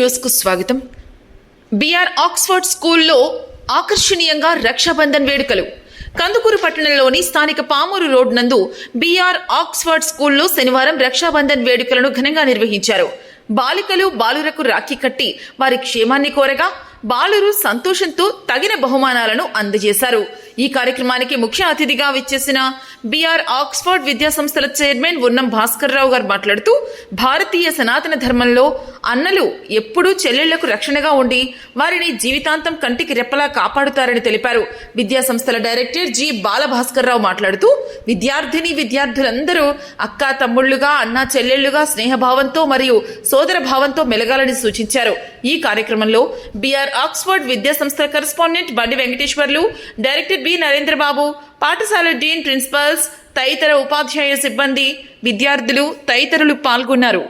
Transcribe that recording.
న్యూస్కు స్వాగతం. BR Oxford స్కూల్లో ఆకర్షణీయంగా రక్షాబంధన్ వేడుకలు. కందుకూరు పట్టణంలోని స్థానిక పామూరు రోడ్ నందు బిఆర్ ఆక్స్ఫర్డ్ స్కూల్లో శనివారం రక్షాబంధన్ వేడుకలను ఘనంగా నిర్వహించారు. బాలికలు బాలురకు రాఖీ కట్టి వారి క్షేమాన్ని కోరగా బాలురు సంతోషంతో తగిన బహుమానాలను అందజేశారు. ఈ కార్యక్రమానికి ముఖ్య అతిథిగా విచ్చేసిన బిఆర్ ఆక్స్ఫర్డ్ విద్యా సంస్థల చైర్మన్ ఉన్నం భాస్కర్ రావు గారు మాట్లాడుతూ, భారతీయ సనాతన ధర్మంలో అన్నలు ఎప్పుడూ చెల్లెళ్లకు రక్షణగా ఉండి వారిని జీవితాంతం కంటికి రెప్పలా కాపాడుతారని తెలిపారు. విద్యా సంస్థల డైరెక్టర్ జి బాలభాస్కర్ రావు మాట్లాడుతూ, విద్యార్థులందరూ అక్కా తమ్ముళ్లుగా, అన్నా చెల్లెళ్లుగా స్నేహభావంతో మరియు సోదర భావంతో మెలగాలని సూచించారు. ఈ కార్యక్రమంలో బిఆర్ ఆక్స్ఫర్డ్ విద్యా సంస్థల కరెస్పాండెంట్ బండి వెంకటేశ్వర్లు, డైరెక్టర్ బి నరేంద్రబాబు, పాఠశాల డీన్, ప్రిన్సిపల్స్, తదితర ఉపాధ్యాయ సిబ్బంది, విద్యార్థులు తదితరులు పాల్గొన్నారు.